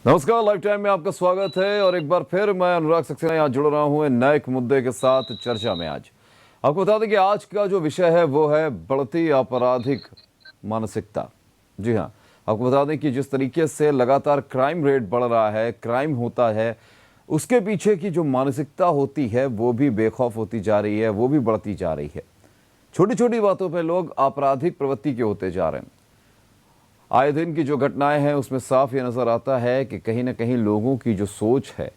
नमस्कार, live time में आपका स्वागत है और एक बार फिर मैं अनुराग सक्सेना यहाँ जुड़ रहा हूँ नए एक मुद्दे के साथ चर्चा में। आज आपको बता दें कि आज का जो विषय है वो है बढ़ती आपराधिक मानसिकता। जी हाँ, आपको बता दें कि जिस तरीके से लगातार क्राइम रेट बढ़ रहा है, क्राइम होता है, उसके पीछे की जो मानसिकता होती है वो भी बेखौफ होती जा रही है, वो भी बढ़ती जा रही है। छोटी छोटी बातों पर लोग आपराधिक प्रवृत्ति के होते जा रहे हैं। आए दिन की जो घटनाएं हैं उसमें साफ ये नज़र आता है कि कहीं ना कहीं लोगों की जो सोच है,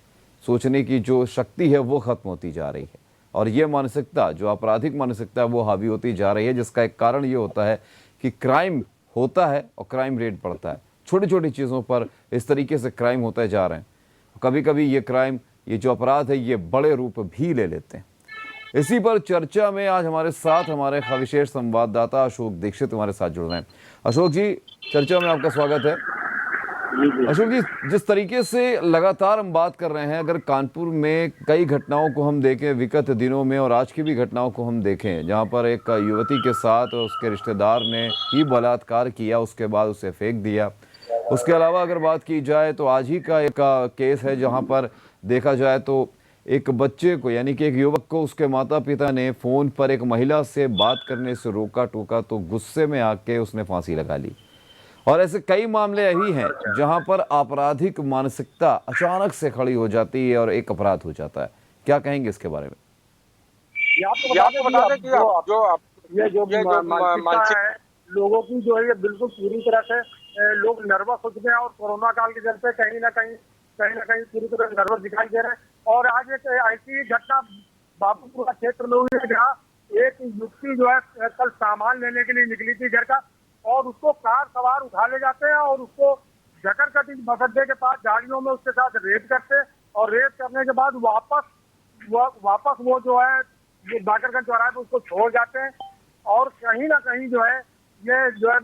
सोचने की जो शक्ति है वो ख़त्म होती जा रही है और ये मानसिकता, जो आपराधिक मानसिकता है, वो हावी होती जा रही है, जिसका एक कारण ये होता है कि क्राइम होता है और क्राइम रेट बढ़ता है। छोटी छोटी चीज़ों पर इस तरीके से क्राइम होते जा रहे हैं। कभी कभी ये क्राइम, ये जो अपराध है, ये बड़े रूप भी ले लेते हैं। इसी पर चर्चा में आज हमारे साथ हमारे विशेष संवाददाता अशोक दीक्षित हमारे साथ जुड़ रहे हैं। अशोक जी, चर्चा में आपका स्वागत है। अशोक जी, जिस तरीके से लगातार हम बात कर रहे हैं, अगर कानपुर में कई घटनाओं को हम देखें विगत दिनों में और आज की भी घटनाओं को हम देखें, जहां पर एक युवती के साथ उसके रिश्तेदार ने ही बलात्कार किया, उसके बाद उसे फेंक दिया। उसके अलावा अगर बात की जाए तो आज ही का एक केस है जहां पर देखा जाए तो एक बच्चे को, यानी कि एक युवक को, उसके माता पिता ने फ़ोन पर एक महिला से बात करने से रोका टोका तो गुस्से में आके उसने फांसी लगा ली। और ऐसे कई मामले यही हैं जहां पर आपराधिक मानसिकता अचानक से खड़ी हो जाती है और एक अपराध हो जाता है। क्या कहेंगे इसके बारे में? ये आपको बता दें कि ये जो मानसिकता है लोगों की, जो है ये बिल्कुल पूरी तरह से लोग नर्वस हो चुके हैं और कोरोना काल के चलते कहीं ना कहीं पूरी तरह नर्वस दिखाई दे रहे हैं। और आज एक ऐसी घटना बाबूपुरा क्षेत्र में हुई है जहाँ एक युवती जो है कल सामान लेने के लिए निकली थी घर का, और उसको कार सवार उठा ले जाते हैं और उसको जकरकटी बस अड्डे के पास गाड़ियों में उसके साथ रेप करते हैं, और रेप करने के बाद वापस वो जो है ये बाकरगंज चौराहे पे उसको छोड़ जाते हैं। और कहीं ना कहीं जो है ये जो है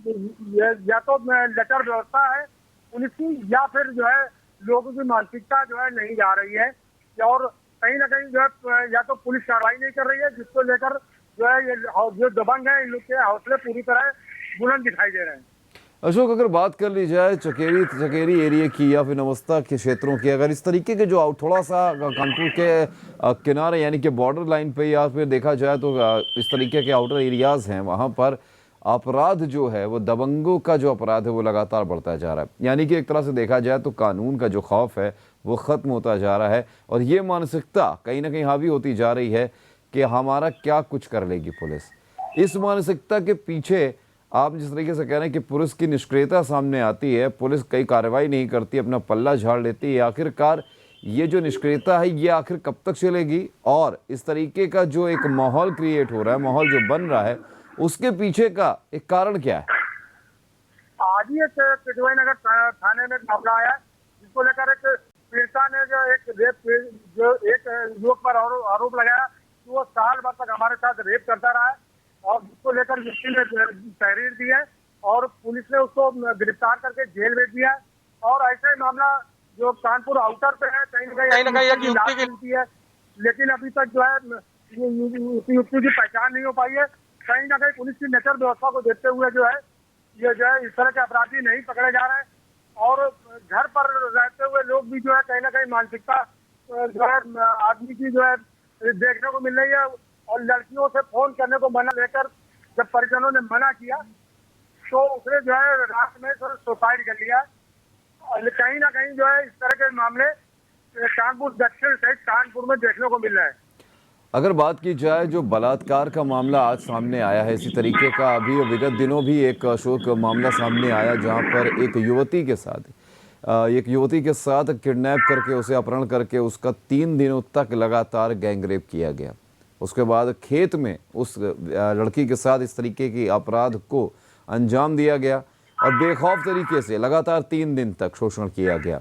ये या तो लेटर व्यवस्था है पुलिस की, या फिर जो है लोगों की मानसिकता जो है नहीं जा रही है, और कहीं ना कहीं जो है या तो पुलिस कार्रवाई नहीं कर रही है, जिसको लेकर जो है ये जो दबंग है इन लोग के हौसले पूरी तरह बुलंद दिखाई दे रहे हैं। अशोक, अगर बात कर ली जाए चकेरी एरिया की या फिर नवस्ता के क्षेत्रों की, अगर इस तरीके के जो थोड़ा सा कानपुर के किनारे, यानी कि बॉर्डर लाइन पे, या फिर देखा जाए तो इस तरीके के आउटर एरियाज हैं, वहाँ पर अपराध जो है वो दबंगों का जो अपराध है वो लगातार बढ़ता जा रहा है। यानी कि एक तरह से देखा जाए तो कानून का जो खौफ है वो ख़त्म होता जा रहा है और ये मानसिकता कहीं ना कहीं हावी होती जा रही है कि हमारा क्या कुछ कर लेगी पुलिस। इस मानसिकता के पीछे आप जिस तरीके से कह रहे हैं कि पुलिस की निष्क्रियता सामने आती है, पुलिस कई कार्रवाई नहीं करती, अपना पल्ला झाड़ लेती है, आखिरकार ये जो निष्क्रियता है ये आखिर कब तक चलेगी? और इस तरीके का जो एक माहौल क्रिएट हो रहा है, माहौल जो बन रहा है, उसके पीछे का एक कारण क्या है? आज ही एक पिटवाई नगर थाने में मामला आया जिसको लेकर एक पीड़िता ने जो एक युवक पर आरोप लगाया कि वो साल भर तक हमारे साथ रेप करता रहा है, और जिसको लेकर व्यक्ति ने तहरीर दी है और पुलिस ने उसको गिरफ्तार करके जेल भेज दिया है। और ऐसा ही मामला जो कानपुर आउटर पे है, कहीं ना कहीं एक युवती है, लेकिन अभी तक जो है युवती की पहचान नहीं हो पाई है। कहीं ना कहीं पुलिस की नजर व्यवस्था को देखते हुए जो है ये जो है इस तरह के अपराधी नहीं पकड़े जा रहे हैं, और घर पर रहते हुए लोग भी जो है कहीं ना कहीं मानसिकता जो है आदमी की जो है देखने को मिल रही है। और लड़कियों से फोन करने को मना लेकर जब परिजनों ने मना किया तो उसने जो है रात में सुसाइड कर लिया। और कहीं ना कहीं जो है इस तरह के मामले कानपुर दक्षिण सहित कानपुर में देखने को मिल रहे हैं। अगर बात की जाए जो बलात्कार का मामला आज सामने आया है, इसी तरीके का अभी विगत दिनों भी एक अशोक मामला सामने आया जहां पर एक युवती के साथ किडनैप करके, उसे अपहरण करके उसका 3 दिनों तक लगातार गैंगरेप किया गया। उसके बाद खेत में उस लड़की के साथ इस तरीके की अपराध को अंजाम दिया गया और बेखौफ तरीके से लगातार 3 दिन तक शोषण किया गया।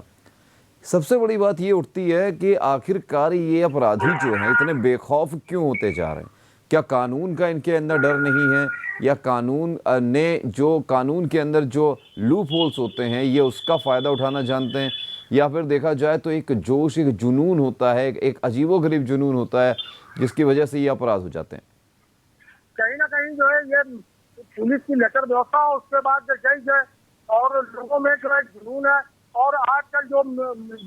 सबसे बड़ी बात ये उठती है कि आखिरकार ये अपराधी जो हैं इतने बेखौफ क्यों होते जा रहे हैं? क्या कानून का इनके अंदर डर नहीं है, या कानून के अंदर जो लूप होल्स होते हैं ये उसका फ़ायदा उठाना जानते हैं, या फिर देखा जाए तो एक जोश, एक जुनून होता है, एक अजीबोगरीब जुनून होता है जिसकी वजह से ये अपराध हो जाते हैं? कहीं ना कहीं जो है ये पुलिस की लेटर व्यवस्था, उसके बाद जज है और लोगों में जो है जुनून है, और आजकल जो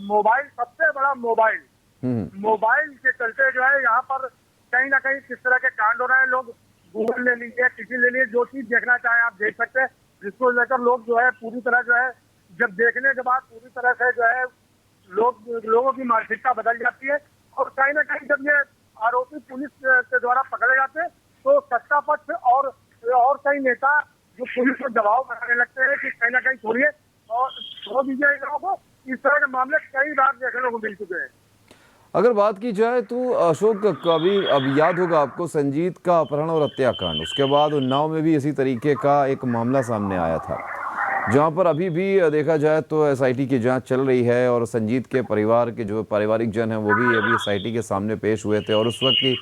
मोबाइल, सबसे बड़ा मोबाइल के चलते जो है यहाँ पर कहीं ना कहीं किस तरह के कांड हो रहे हैं। लोग गूगल ले लीजिए, किसी ले लीजिए, जो चीज देखना चाहे आप देख सकते हैं, जिसको लेकर लोग जो है पूरी तरह जो है, जब देखने के बाद पूरी तरह से जो है लोगों की मानसिकता बदल जाती है। और कहीं ना कहीं जब ये आरोपी पुलिस के द्वारा पकड़े जाते हैं तो सत्ता पक्ष और कई नेता जो पुलिस को दबाव बनाने लगते हैं कि कहीं ना कहीं छोड़िए और छोड़ दीजिए इन लोगों को। इस तरह के मामले कई बार देखने को मिल चुके हैं। अगर बात की जाए तो अशोक, कभी अब याद होगा आपको संजीत का अपहरण और हत्याकांड, उसके बाद उन्नाव में भी इसी तरीके का एक मामला सामने आया था, जहां पर अभी भी देखा जाए तो एसआईटी की जांच चल रही है और संजीत के परिवार के जो पारिवारिक जन हैं वो भी अभी एसआईटी के सामने पेश हुए थे। और उस वक्त की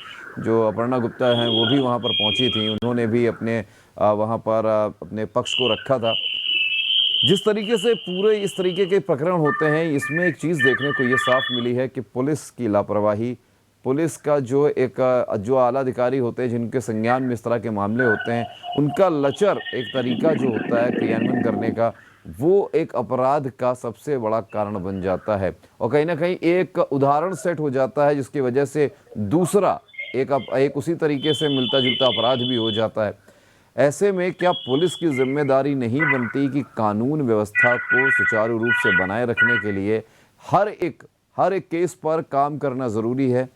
जो अपर्णा गुप्ता हैं वो भी वहां पर पहुंची थी, उन्होंने भी अपने वहां पर अपने पक्ष को रखा था। जिस तरीके से पूरे इस तरीके के प्रकरण होते हैं, इसमें एक चीज़ देखने को ये साफ मिली है कि पुलिस की लापरवाही, पुलिस का जो आला अधिकारी होते हैं जिनके संज्ञान में इस तरह के मामले होते हैं, उनका लचर एक तरीका जो होता है क्रियान्वयन करने का, वो एक अपराध का सबसे बड़ा कारण बन जाता है। और कहीं ना कहीं एक उदाहरण सेट हो जाता है जिसकी वजह से दूसरा एक उसी तरीके से मिलता जुलता अपराध भी हो जाता है। ऐसे में क्या पुलिस की जिम्मेदारी नहीं बनती कि कानून व्यवस्था को सुचारू रूप से बनाए रखने के लिए हर एक केस पर काम करना ज़रूरी है,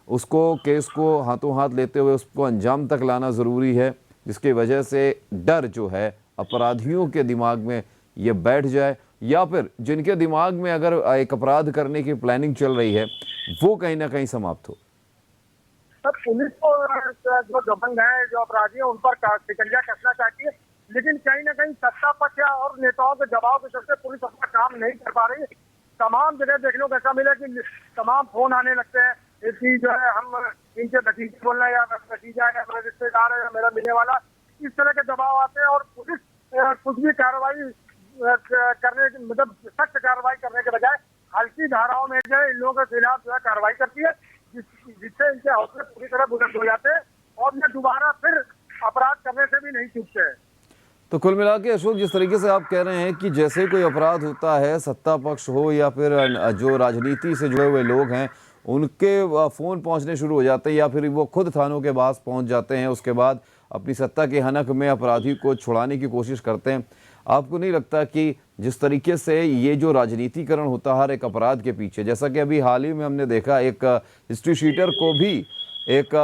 उसको केस को हाथों हाथ लेते हुए उसको अंजाम तक लाना ज़रूरी है, जिसकी वजह से डर जो है अपराधियों के दिमाग में ये बैठ जाए, या फिर जिनके दिमाग में अगर एक अपराध करने की प्लानिंग चल रही है वो कहीं ना कहीं समाप्त हो। सर, पुलिस को जो दबंग है, जो अपराधी है, उन पर शिकंजा कसना चाहती है, लेकिन कहीं ना कहीं सत्ता पक्ष और नेताओं के दबाव के चलते पुलिस अपना काम नहीं कर पा रही है। तमाम जगह देखने को ऐसा मिला कि तमाम फोन आने लगते हैं कि जो है हम इनके भतीजे बोलना है या भतीजा है, मेरा रिश्तेदार है या मेरा मिलने वाला, इस तरह के दबाव आते हैं। और पुलिस कुछ भी कार्रवाई करने, मतलब सख्त कार्रवाई करने के बजाय हल्की धाराओं में जो है इन लोगों के खिलाफ जो है कार्रवाई करती है, जिससे इनके हौसले पूरी तरह बुलंद हो जाते हैं और ये दोबारा फिर अपराध करने से भी नहीं चूकते हैं। तो कुल मिला के अशोक, जिस तरीके से आप कह रहे हैं कि जैसे कोई अपराध होता है, सत्ता पक्ष हो या फिर जो राजनीति से जुड़े हुए लोग हैं, उनके फ़ोन पहुंचने शुरू हो जाते हैं या फिर वो खुद थानों के पास पहुंच जाते हैं, उसके बाद अपनी सत्ता के हनक में अपराधी को छुड़ाने की कोशिश करते हैं। आपको नहीं लगता कि जिस तरीके से ये जो राजनीतिकरण होता है हर एक अपराध के पीछे, जैसा कि अभी हाल ही में हमने देखा एक हिस्ट्री शीटर को भी एक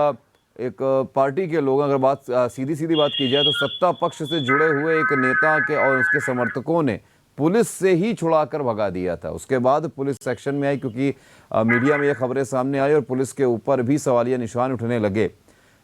पार्टी के लोग, अगर बात सीधी बात की जाए तो सत्ता पक्ष से जुड़े हुए एक नेता के और उसके समर्थकों ने पुलिस से ही छुड़ाकर भगा दिया था। उसके बाद पुलिस एक्शन में आई क्योंकि मीडिया में ये खबरें सामने आई और पुलिस के ऊपर भी सवालिया निशान उठने लगे।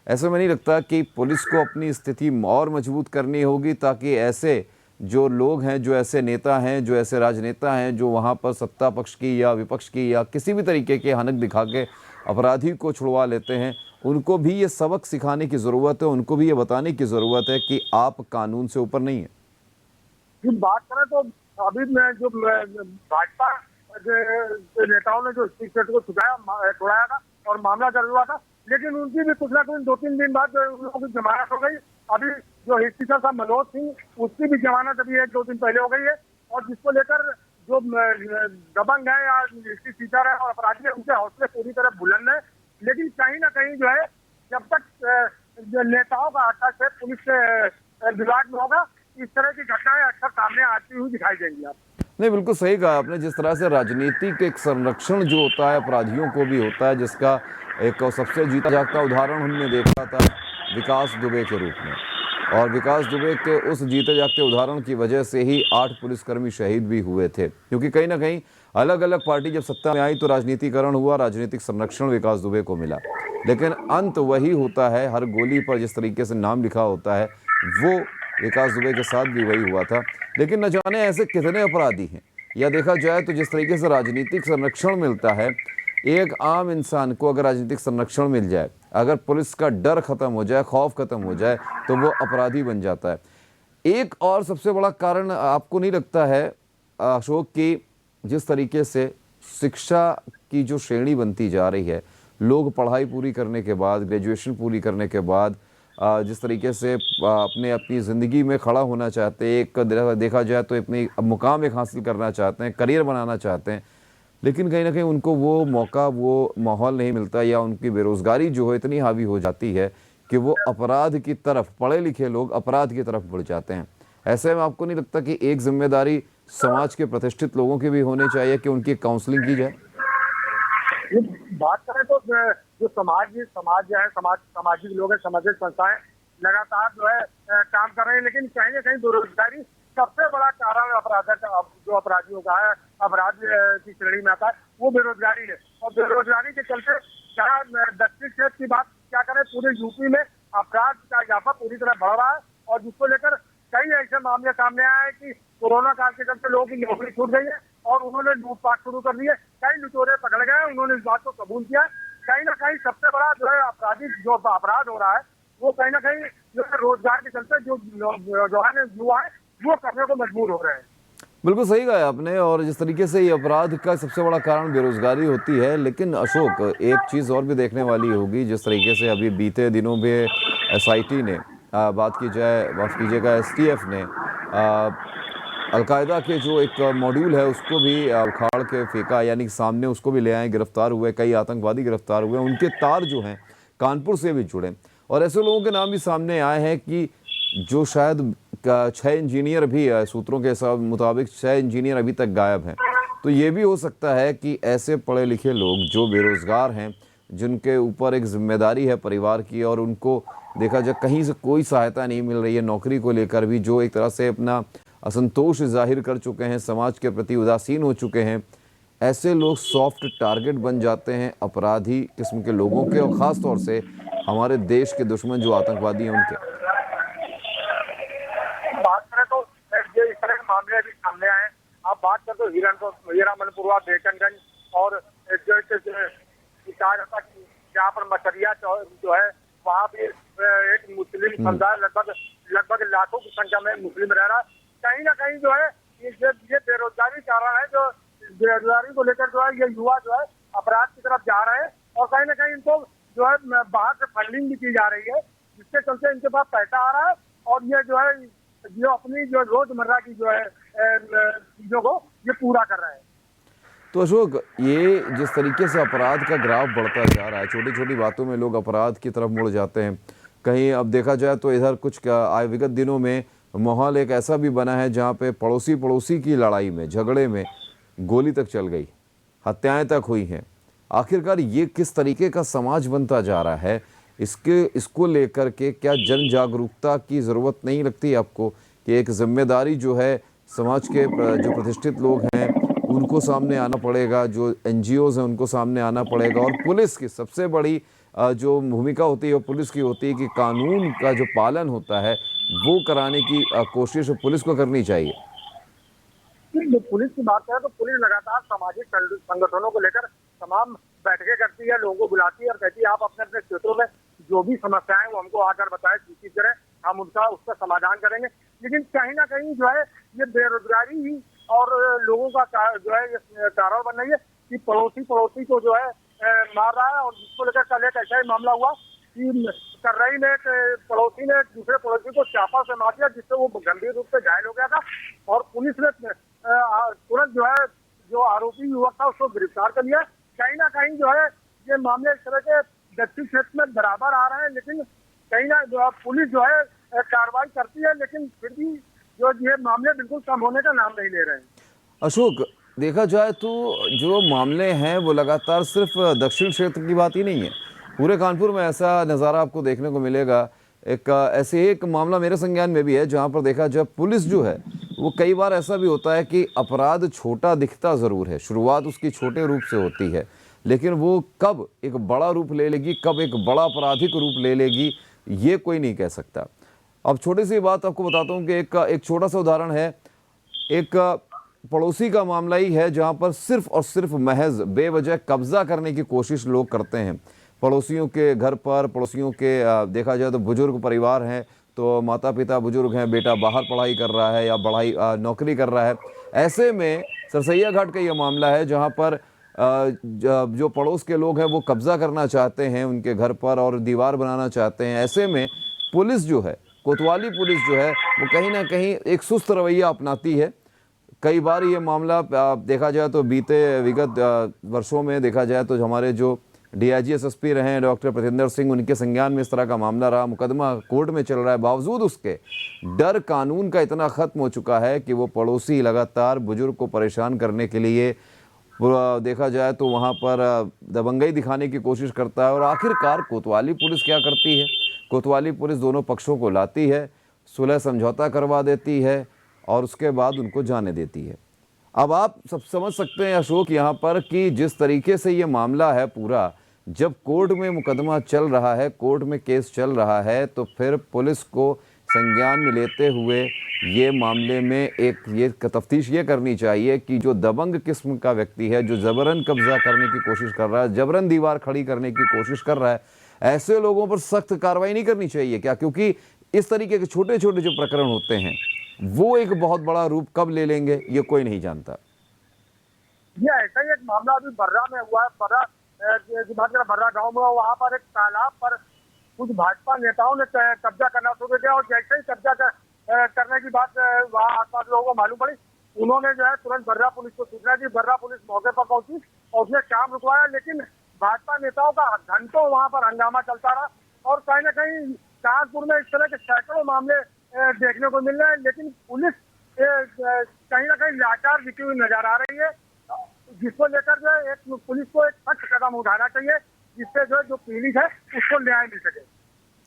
ऐसे में नहीं लगता कि पुलिस को अपनी स्थिति और मजबूत करनी होगी ताकि ऐसे जो लोग हैं, जो ऐसे नेता हैं, जो ऐसे राजनेता हैं, जो वहाँ पर सत्ता पक्ष की या विपक्ष की या किसी भी तरीके के हनक दिखा के अपराधी को छुड़वा लेते हैं, उनको भी ये सबक सिखाने की ज़रूरत है, उनको भी ये बताने की ज़रूरत है कि आप कानून से ऊपर नहीं है। बात करें तो अभी मैं जो भाजपा नेताओं ने जो स्पीकर को छुड़ाया था और मामला दर्ज हुआ था, लेकिन उनकी भी कुछ ना कुछ 2-3 दिन बाद उन लोगों की जमानत हो गई। अभी जो स्पीकर था मनोज सिंह, उसकी भी जमानत अभी 1-2 दिन पहले हो गई है। और जिसको लेकर जो दबंग है या हिस्ट्री टीचर है और अपराधी है, उनके हौसले पूरी तरह बुलंद है। लेकिन कहीं ना कहीं जो है, जब तक नेताओं का हस्तक्षेप पुलिस के विभाग में होगा, इस तरह की घटनाएं अक्सर सामने आती हुई दिखाई देंगी। आप नहीं, बिल्कुल सही कहा आपने। जिस तरह से राजनीतिक एक संरक्षण जो होता है अपराधियों को भी होता है, जिसका एक सबसे जीता जागता उदाहरण हमने देखा था विकास दुबे के रूप में, और विकास दुबे के उस जीते जागते उदाहरण की वजह से ही 8 पुलिसकर्मी शहीद भी हुए थे, क्योंकि कहीं ना कहीं अलग अलग पार्टी जब सत्ता में आई तो राजनीतिकरण हुआ, राजनीतिक संरक्षण विकास दुबे को मिला, लेकिन अंत वही होता है। हर गोली पर जिस तरीके से नाम लिखा होता है वो विकास दुबे के साथ भी वही हुआ था। लेकिन न जाने ऐसे कितने अपराधी हैं, या देखा जाए तो जिस तरीके से राजनीतिक संरक्षण मिलता है, एक आम इंसान को अगर राजनीतिक संरक्षण मिल जाए, अगर पुलिस का डर खत्म हो जाए, खौफ खत्म हो जाए, तो वो अपराधी बन जाता है। एक और सबसे बड़ा कारण आपको नहीं लगता है अशोक कि जिस तरीके से शिक्षा की जो श्रेणी बनती जा रही है, लोग पढ़ाई पूरी करने के बाद, ग्रेजुएशन पूरी करने के बाद जिस तरीके से अपने अपनी ज़िंदगी में खड़ा होना चाहते हैं, एक देखा जाए तो अपनी मुकाम एक हासिल करना चाहते हैं, करियर बनाना चाहते हैं, लेकिन कहीं ना कहीं उनको वो मौका, वो माहौल नहीं मिलता, या उनकी बेरोज़गारी जो है इतनी हावी हो जाती है कि वो अपराध की तरफ, पढ़े लिखे लोग अपराध की तरफ बढ़ जाते हैं। ऐसे में आपको नहीं लगता कि एक जिम्मेदारी समाज के प्रतिष्ठित लोगों की भी होनी चाहिए कि उनकी काउंसलिंग की जाए? ये बात करें तो जो समाज जो है, सामाजिक लोग हैं, सामाजिक संस्थाएं लगातार जो है काम कर रहे हैं, लेकिन कहीं ना कहीं बेरोजगारी सबसे बड़ा कारण अपराध का, जो अपराधियों का है, अपराध की श्रेणी में आता है, वो बेरोजगारी है। और बेरोजगारी के चलते जहाँ दक्षिण क्षेत्र की बात क्या करें, पूरे यूपी में अपराध का इजाफा पूरी तरह बढ़ रहा है, और जिसको लेकर कई ऐसे मामले सामने आए हैं कि कोरोना काल के चलते लोगों की नौकरी छूट गई है और उन्होंने लूटपाट शुरू कर दी है। कई लुटेरे पकड़ गए, उन्होंने इस बात को कबूल किया। कहीं ना कहीं सबसे बड़ा जो है आपराधिक जो अपराध हो रहा है, वो कहीं ना कहीं जो है रोजगार के चलते जो नौजवान युवा है वो करने को मजबूर हो रहे हैं। बिल्कुल सही कहा आपने। और जिस तरीके से ये अपराध का सबसे बड़ा कारण बेरोजगारी होती है, लेकिन अशोक, एक चीज़ और भी देखने वाली होगी। जिस तरीके से अभी बीते दिनों में एसआईटी ने बात की जाए, माफ़ कीजिएगा, एसटीएफ ने अलकायदा के जो एक मॉड्यूल है उसको भी उखाड़ के फेंका, यानी कि सामने उसको भी ले आए, गिरफ्तार हुए, कई आतंकवादी गिरफ्तार हुए, उनके तार जो हैं कानपुर से भी जुड़े। और ऐसे लोगों के नाम भी सामने आए हैं कि जो शायद 6 इंजीनियर भी है, सूत्रों के मुताबिक 6 इंजीनियर अभी तक गायब हैं। तो ये भी हो सकता है कि ऐसे पढ़े लिखे लोग जो बेरोज़गार हैं, जिनके ऊपर एक जिम्मेदारी है परिवार की, और उनको देखा जाए कहीं से कोई सहायता नहीं मिल रही है नौकरी को लेकर भी, जो एक तरह से अपना असंतोष जाहिर कर चुके हैं, समाज के प्रति उदासीन हो चुके हैं, ऐसे लोग सॉफ्ट टारगेट बन जाते हैं अपराधी किस्म के लोगों के, और ख़ास तौर से हमारे देश के दुश्मन जो आतंकवादी हैं उनके। बात करें तो ये इस तरह के मामले भी सामने आए हैं। आप बात करें तो हीरा मनपुरा, बेटनगंज, और जो कहा जाता है जहाँ पर मचरिया जो है, वहाँ भी एक मुस्लिम समुदाय लगभग लाखों की संख्या में मुस्लिम रह रहा है। कहीं ना कहीं जो है ये बेरोजगारी कारण है, जो बेरोजगारी को लेकर जो है ये युवा जो है अपराध की तरफ जा रहे हैं, और कहीं ना कहीं इनको जो है बाहर से फंडिंग भी की जा रही है, जिसके चलते इनके पास पैसा आ रहा है, और ये जो है जो अपनी जो रोजमर्रा की जो है चीजों को ये पूरा कर रहे हैं। तो अशोक, ये जिस तरीके से अपराध का ग्राफ बढ़ता जा रहा है, छोटी छोटी बातों में लोग अपराध की तरफ मुड़ जाते हैं। कहीं अब देखा जाए तो इधर कुछ विगत दिनों में माहौल एक ऐसा भी बना है जहाँ पे पड़ोसी की लड़ाई में, झगड़े में गोली तक चल गई, हत्याएं तक हुई हैं। आखिरकार ये किस तरीके का समाज बनता जा रहा है, इसको लेकर के क्या जन जागरूकता की ज़रूरत नहीं लगती आपको कि एक जिम्मेदारी जो है समाज के जो प्रतिष्ठित लोग हैं उनको सामने आना पड़ेगा, जो एनजीओज़ हैं उनको सामने आना पड़ेगा, और पुलिस की सबसे बड़ी जो भूमिका होती है वो पुलिस की होती है कि कानून का जो पालन होता है वो कराने की कोशिश पुलिस को करनी चाहिए। पुलिस की बात करें तो पुलिस लगातार सामाजिक संगठनों को लेकर तमाम बैठकें करती है, लोगों को बुलाती है और कहती है आप अपने अपने क्षेत्रों में जो भी समस्याएं वो हमको आकर बताएं, सूचित करें, हम उसका समाधान करेंगे। लेकिन कहीं ना कहीं जो है ये बेरोजगारी ही और लोगों का जो है कारण बन रही है कि पड़ोसी को जो है मार रहा है। और जिसको लेकर कल एक ऐसा ही मामला हुआ कि कर्रई में एक पड़ोसी ने दूसरे पड़ोसी को चापा से मार दिया, जिससे वो गंभीर रूप से घायल हो गया था, और पुलिस ने तुरंत जो है जो आरोपी युवक था उसको गिरफ्तार कर लिया। कहीं ना कहीं जो है ये मामले इस तरह के दक्षिण क्षेत्र में बराबर आ रहे हैं, लेकिन कहीं ना जो पुलिस जो है कार्रवाई करती है, लेकिन फिर भी जो ये मामले बिल्कुल कम होने का नाम नहीं ले रहे हैं। अशोक, देखा जाए तो जो मामले हैं वो लगातार सिर्फ दक्षिण क्षेत्र की बात ही नहीं है, पूरे कानपुर में ऐसा नज़ारा आपको देखने को मिलेगा। ऐसे एक मामला मेरे संज्ञान में भी है जहाँ पर देखा जाए पुलिस जो है वो कई बार ऐसा भी होता है कि अपराध छोटा दिखता ज़रूर है, शुरुआत उसकी छोटे रूप से होती है, लेकिन वो कब एक बड़ा रूप ले लेगी, कब एक बड़ा आपराधिक रूप ले लेगी, ये कोई नहीं कह सकता। अब छोटी सी बात आपको बताता हूँ कि एक छोटा सा उदाहरण है। एक पड़ोसी का मामला ही है जहाँ पर सिर्फ और सिर्फ महज बेवजह कब्जा करने की कोशिश लोग करते हैं पड़ोसियों के घर पर। पड़ोसियों के देखा जाए तो बुजुर्ग परिवार हैं, तो माता पिता बुजुर्ग हैं, बेटा बाहर पढ़ाई कर रहा है या नौकरी कर रहा है। ऐसे में सरसैया घाट का ये मामला है जहाँ पर जो पड़ोस के लोग हैं वो कब्जा करना चाहते हैं उनके घर पर और दीवार बनाना चाहते हैं। ऐसे में पुलिस जो है, कोतवाली पुलिस जो है, वो कहीं ना कहीं एक सुस्त रवैया अपनाती है। कई बार ये मामला देखा जाए तो विगत वर्षों में देखा जाए तो हमारे जो डीआईजी एसएसपी रहे हैं डॉक्टर प्रतेंद्र सिंह, उनके संज्ञान में इस तरह का मामला रहा, मुकदमा कोर्ट में चल रहा है। बावजूद उसके डर कानून का इतना खत्म हो चुका है कि वो पड़ोसी लगातार बुजुर्ग को परेशान करने के लिए देखा जाए तो वहाँ पर दबंगई दिखाने की कोशिश करता है। और आखिरकार कोतवाली पुलिस क्या करती है? कोतवाली पुलिस दोनों पक्षों को लाती है, सुलह समझौता करवा देती है और उसके बाद उनको जाने देती है। अब आप सब समझ सकते हैं अशोक यहाँ पर कि जिस तरीके से ये मामला है पूरा, जब कोर्ट में मुकदमा चल रहा है, कोर्ट में केस चल रहा है, तो फिर पुलिस को संज्ञान में लेते हुए ये मामले में ये तफ्तीश ये करनी चाहिए कि जो दबंग किस्म का व्यक्ति है, जो जबरन कब्जा करने की कोशिश कर रहा है, जबरन दीवार खड़ी करने की कोशिश कर रहा है, ऐसे लोगों पर सख्त कार्रवाई नहीं करनी चाहिए क्या? क्योंकि इस तरीके के छोटे छोटे जो प्रकरण होते हैं वो एक बहुत बड़ा रूप कब ले लेंगे ये कोई नहीं जानता। ये ऐसा ही एक मामला अभी बर्रा में हुआ है। बर्रा गांव में, वहाँ पर एक तालाब पर कुछ भाजपा नेताओं ने कब्जा करना शुरू किया और जैसे ही कब्जा करने की बात वहाँ आसपास लोगों को मालूम पड़ी, उन्होंने जो है तुरंत बर्रा पुलिस को सूचना दी। बर्रा पुलिस मौके पर पहुंची और उसने काम रुकवाया, लेकिन भाजपा नेताओं का घंटों वहाँ पर हंगामा चलता रहा। और कहीं ना कहीं कानपुर में इस तरह के सैकड़ों मामले देखने को मिल रहे हैं, लेकिन पुलिस कहीं ना कहीं लाचार दिखी हुई नजर आ रही है, जिसको लेकर जो है एक पुलिस को एक सख्त कदम उठाना चाहिए, जिससे जो पीड़ित है उसको न्याय मिल सके।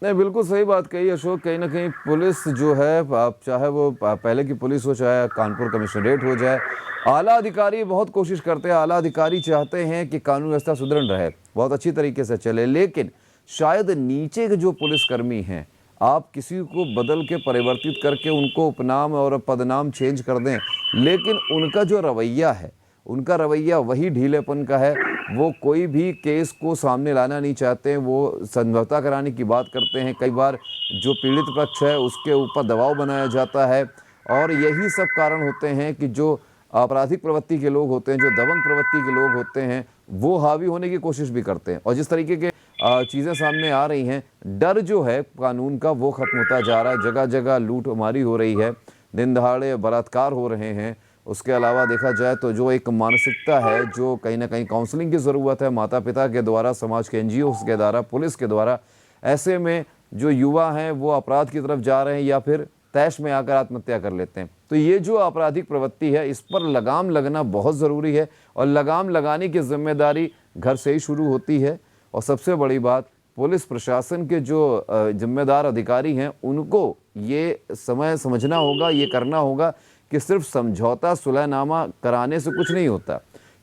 नहीं, बिल्कुल सही बात कही अशोक। कहीं ना कहीं पुलिस जो है, आप चाहे वो पहले की पुलिस हो, चाहे कानपुर कमिश्नरेट हो जाए, आला अधिकारी बहुत कोशिश करते हैं। आला अधिकारी चाहते हैं कि कानून व्यवस्था सुदृढ़ रहे, बहुत अच्छी तरीके से चले, लेकिन शायद नीचे के जो पुलिसकर्मी हैं, आप किसी को बदल के परिवर्तित करके उनको उपनाम और पदनाम चेंज कर दें, लेकिन उनका जो रवैया है, उनका रवैया वही ढीलेपन का है। वो कोई भी केस को सामने लाना नहीं चाहते हैं, वो समझौता कराने की बात करते हैं। कई बार जो पीड़ित पक्ष है उसके ऊपर दबाव बनाया जाता है, और यही सब कारण होते हैं कि जो आपराधिक प्रवृत्ति के लोग होते हैं, जो दबंग प्रवृत्ति के लोग होते हैं, वो हावी होने की कोशिश भी करते हैं। और जिस तरीके के चीज़ें सामने आ रही हैं, डर जो है कानून का वो ख़त्म होता जा रहा है। जगह जगह लूटमारी हो रही है, दिन दहाड़े बलात्कार हो रहे हैं। उसके अलावा देखा जाए तो जो एक मानसिकता है, जो कहीं ना कहीं काउंसलिंग की ज़रूरत है माता पिता के द्वारा, समाज के NGOs के द्वारा, पुलिस के द्वारा, ऐसे में जो युवा हैं वो अपराध की तरफ जा रहे हैं या फिर तैश में आकर आत्महत्या कर लेते हैं। तो ये जो आपराधिक प्रवृत्ति है, इस पर लगाम लगना बहुत ज़रूरी है, और लगाम लगाने की जिम्मेदारी घर से ही शुरू होती है। और सबसे बड़ी बात, पुलिस प्रशासन के जो जिम्मेदार अधिकारी हैं, उनको ये समझना होगा, ये करना होगा कि सिर्फ समझौता सुलहनामा कराने से कुछ नहीं होता।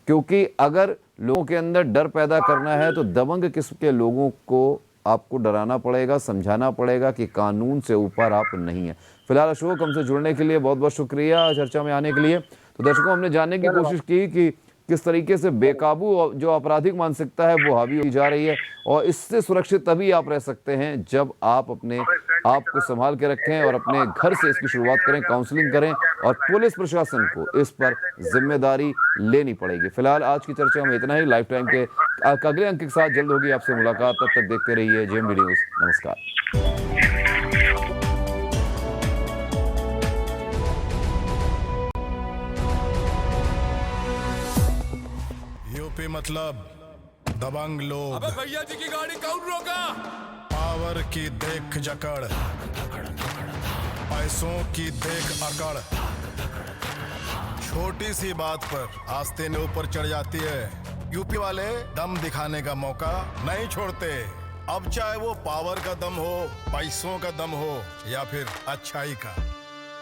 क्योंकि अगर लोगों के अंदर डर पैदा करना है तो दबंग किस्म के लोगों को आपको डराना पड़ेगा, समझाना पड़ेगा कि कानून से ऊपर आप नहीं है। फिलहाल अशोक, हमसे जुड़ने के लिए बहुत बहुत शुक्रिया, चर्चा में आने के लिए। तो दर्शकों, हमने जानने की कोशिश की कि किस तरीके से बेकाबू जो आपराधिक मानसिकता है वो हावी होती जा रही है, और इससे सुरक्षित तभी आप रह सकते हैं जब आप अपने आप को संभाल के रखें और अपने घर से इसकी शुरुआत करें, काउंसलिंग करें, और पुलिस प्रशासन को इस पर जिम्मेदारी लेनी पड़ेगी। फिलहाल आज की चर्चा में इतना ही। लाइफ टाइम के अगले अंक के साथ जल्द होगी आपसे मुलाकात। तब तक देखते रहिए JMD न्यूज़। नमस्कार। यूपी मतलब दबंग लोग। अबे भैया जी की गाड़ी कौन रोका? पावर की देख जकड़, पैसों की देख अकड़, छोटी सी बात पर आस्ते ने ऊपर चढ़ जाती है। यूपी वाले दम दिखाने का मौका नहीं छोड़ते। अब चाहे वो पावर का दम हो, पैसों का दम हो, या फिर अच्छाई का।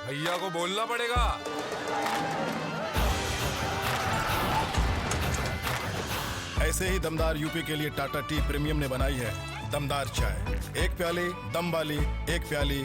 भैया को बोलना पड़ेगा। ऐसे ही दमदार यूपी के लिए टाटा टी प्रीमियम ने बनाई है दमदार चाय। एक प्याली दम वाली, एक प्याली